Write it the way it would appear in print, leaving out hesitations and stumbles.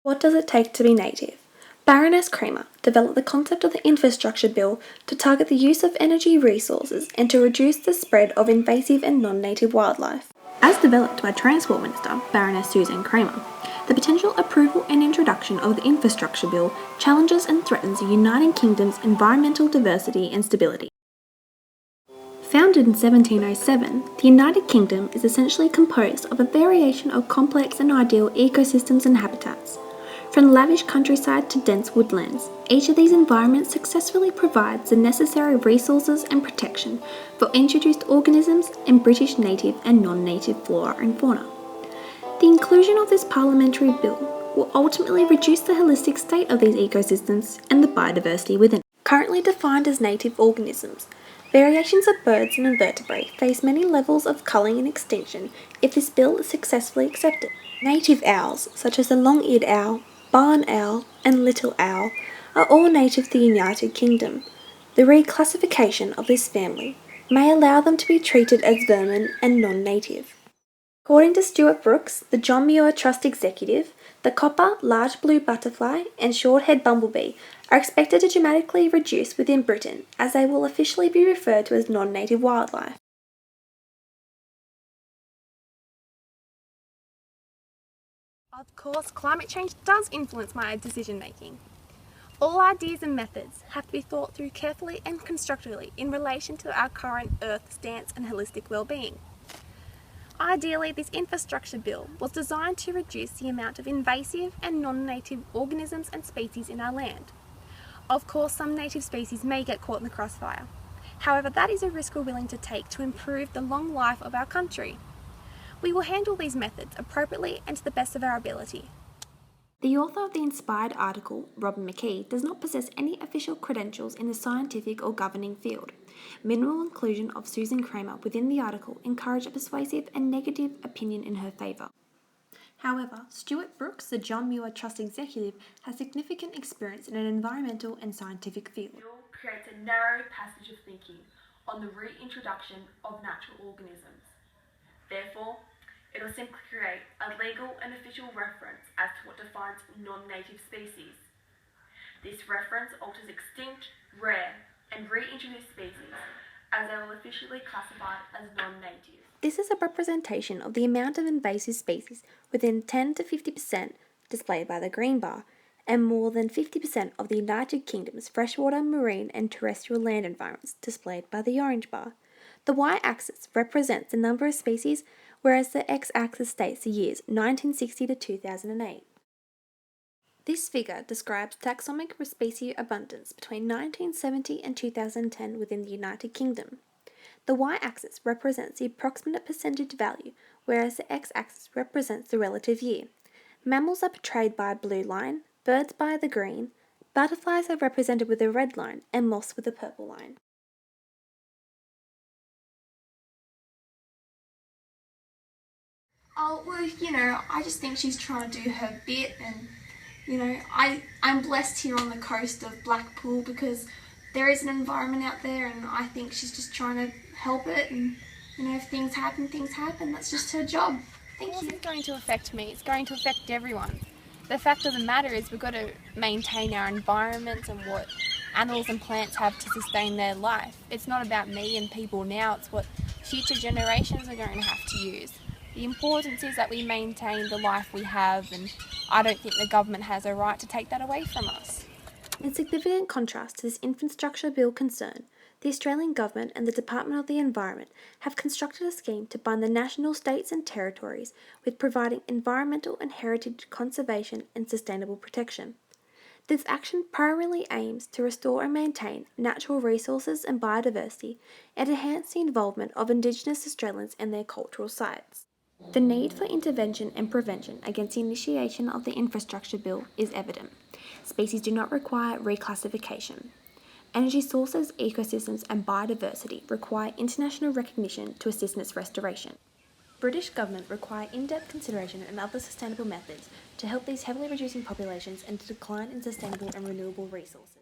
What does it take to be native? Baroness Kramer developed the concept of the infrastructure bill to target the use of energy resources and to reduce the spread of invasive and non-native wildlife. As developed by Transport Minister Baroness Susan Kramer, the potential approval and introduction of the infrastructure bill challenges and threatens the United Kingdom's environmental diversity and stability. Founded in 1707, the United Kingdom is essentially composed of a variation of complex and ideal ecosystems and habitats. From lavish countryside to dense woodlands, each of these environments successfully provides the necessary resources and protection for introduced organisms and British native and non-native flora and fauna. The inclusion of this parliamentary bill will ultimately reduce the holistic state of these ecosystems and the biodiversity within. Currently defined as native organisms, variations of birds and invertebrates face many levels of culling and extinction if this bill is successfully accepted. Native owls, such as the long-eared owl, barn owl and little owl, are all native to the United Kingdom. The reclassification of this family may allow them to be treated as vermin and non-native. According to Stuart Brooks, the John Muir Trust executive, the copper, large blue butterfly and short-haired bumblebee are expected to dramatically reduce within Britain as they will officially be referred to as non-native wildlife. Of course, climate change does influence my decision making. All ideas and methods have to be thought through carefully and constructively in relation to our current Earth stance and holistic well-being. Ideally, this infrastructure bill was designed to reduce the amount of invasive and non-native organisms and species in our land. Of course, some native species may get caught in the crossfire. However, that is a risk we're willing to take to improve the long life of our country. We will handle these methods appropriately and to the best of our ability. The author of the inspired article, Robin McKee, does not possess any official credentials in the scientific or governing field. Minimal inclusion of Susan Kramer within the article encouraged a persuasive and negative opinion in her favour. However, Stuart Brooks, the John Muir Trust executive, has significant experience in an environmental and scientific field. The bill creates a narrow passage of thinking on the reintroduction of natural organisms. Therefore, it will simply create a legal and official reference as to what defines non-native species. This reference alters extinct, rare, and reintroduced species as they will officially classified as non-native. This is a representation of the amount of invasive species within 10 to 50% displayed by the green bar, and more than 50% of the United Kingdom's freshwater, marine and terrestrial land environments displayed by the orange bar. The y-axis represents the number of species, whereas the x-axis states the years 1960 to 2008. This figure describes taxonomic species abundance between 1970 and 2010 within the United Kingdom. The y-axis represents the approximate percentage value, whereas the x-axis represents the relative year. Mammals are portrayed by a blue line, birds by the green, butterflies are represented with a red line, and moths with a purple line. Oh, well, I just think she's trying to do her bit, and, I'm blessed here on the coast of Blackpool because there is an environment out there, and I think she's just trying to help it, and, if things happen, that's just her job. Thank you. It's going to affect me, it's going to affect everyone. The fact of the matter is we've got to maintain our environments and what animals and plants have to sustain their life. It's not about me and people now, it's what future generations are going to have to use. The importance is that we maintain the life we have, and I don't think the government has a right to take that away from us. In significant contrast to this infrastructure bill concern, the Australian Government and the Department of the Environment have constructed a scheme to bind the national states and territories with providing environmental and heritage conservation and sustainable protection. This action primarily aims to restore and maintain natural resources and biodiversity and enhance the involvement of Indigenous Australians and their cultural sites. The need for intervention and prevention against the initiation of the infrastructure bill is evident. Species do not require reclassification. Energy sources, ecosystems and biodiversity require international recognition to assist in its restoration. British government require in-depth consideration and other sustainable methods to help these heavily reducing populations and to decline in sustainable and renewable resources.